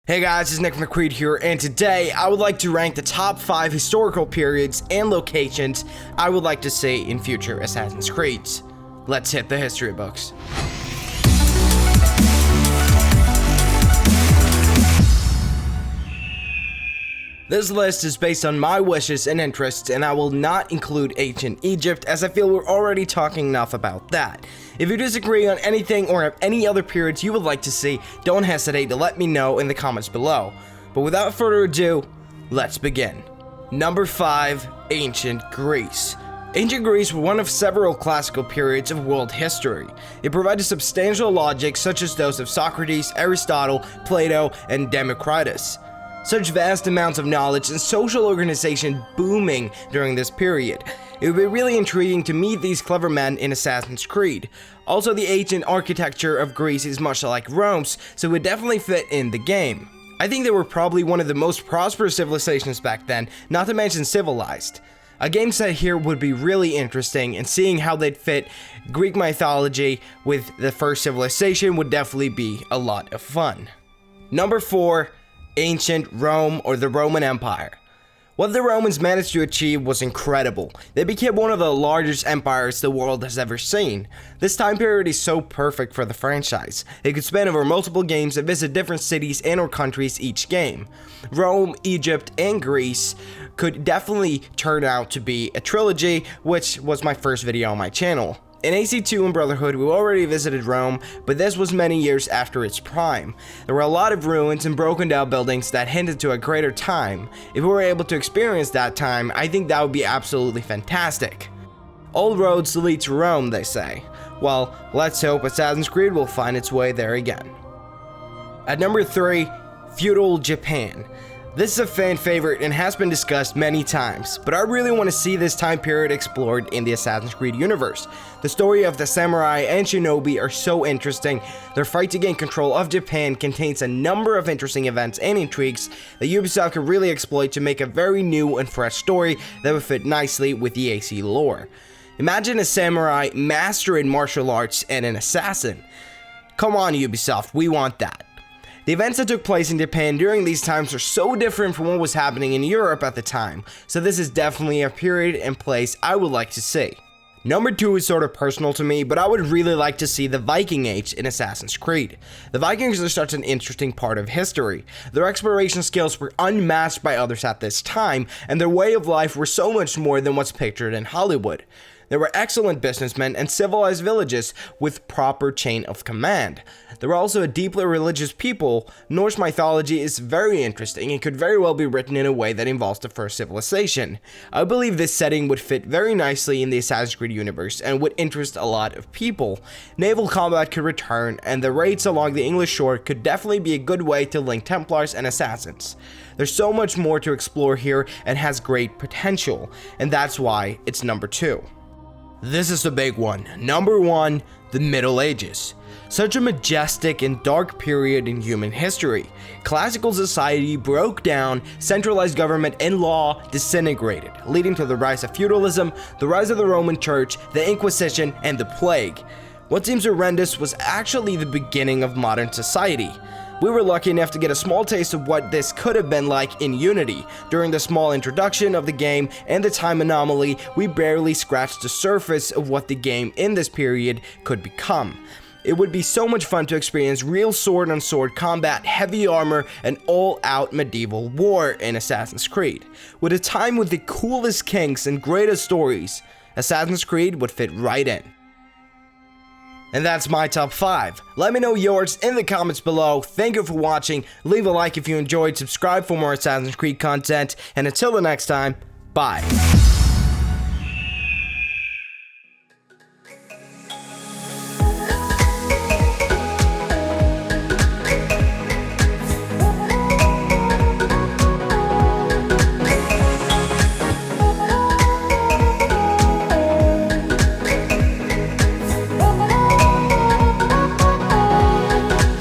Hey guys, it's Nick McCreed here, and today I would like to rank the top 5 historical periods and locations I would like to see in future Assassin's Creeds. Let's hit the history books. This list is based on my wishes and interests, and I will not include ancient Egypt as I feel we're already talking enough about that. If you disagree on anything or have any other periods you would like to see, don't hesitate to let me know in the comments below. But without further ado, let's begin. Number 5. Ancient Greece. Ancient Greece were one of several classical periods of world history. It provided substantial logic such as those of Socrates, Aristotle, Plato, and Democritus. Such vast amounts of knowledge and social organization booming during this period. It would be really intriguing to meet these clever men in Assassin's Creed. Also, the ancient architecture of Greece is much like Rome's, so it would definitely fit in the game. I think they were probably one of the most prosperous civilizations back then, not to mention civilized. A game set here would be really interesting, and seeing how they'd fit Greek mythology with the first civilization would definitely be a lot of fun. Number 4. Ancient Rome, or the Roman Empire. What the Romans managed to achieve was incredible. They became one of the largest empires the world has ever seen. This time period is so perfect for the franchise. It could span over multiple games and visit different cities and or countries each game. Rome, Egypt, and Greece could definitely turn out to be a trilogy, which was my first video on my channel. In AC2 and Brotherhood, we already visited Rome, but this was many years after its prime. There were a lot of ruins and broken down buildings that hinted to a greater time. If we were able to experience that time, I think that would be absolutely fantastic. All roads lead to Rome, they say. Well, let's hope Assassin's Creed will find its way there again. At number 3, Feudal Japan. This is a fan favorite and has been discussed many times, but I really want to see this time period explored in the Assassin's Creed universe. The story of the samurai and shinobi are so interesting. Their fight to gain control of Japan contains a number of interesting events and intrigues that Ubisoft could really exploit to make a very new and fresh story that would fit nicely with the AC lore. Imagine a samurai master in martial arts and an assassin. Come on Ubisoft, we want that. The events that took place in Japan during these times are so different from what was happening in Europe at the time, so this is definitely a period and place I would like to see. Number 2 is sort of personal to me, but I would really like to see the Viking Age in Assassin's Creed. The Vikings are such an interesting part of history. Their exploration skills were unmatched by others at this time, and their way of life were so much more than what's pictured in Hollywood. They were excellent businessmen and civilized villages with proper chain of command. They were also a deeply religious people. Norse mythology is very interesting and could very well be written in a way that involves the first civilization. I believe this setting would fit very nicely in the Assassin's Creed universe and would interest a lot of people. Naval combat could return, and the raids along the English shore could definitely be a good way to link Templars and Assassins. There's so much more to explore here and has great potential, and that's why it's number 2. This is the big one. Number 1, the Middle Ages. Such a majestic and dark period in human history. Classical society broke down, centralized government and law disintegrated, leading to the rise of feudalism, the rise of the Roman Church, the Inquisition, and the plague. What seems horrendous was actually the beginning of modern society. We were lucky enough to get a small taste of what this could have been like in Unity. During the small introduction of the game and the time anomaly, we barely scratched the surface of what the game in this period could become. It would be so much fun to experience real sword-on-sword combat, heavy armor, and all-out medieval war in Assassin's Creed. With a time with the coolest kings and greatest stories, Assassin's Creed would fit right in. And that's my top 5. Let me know yours in the comments below. Thank you for watching. Leave a like if you enjoyed, subscribe for more Assassin's Creed content, and until the next time, bye.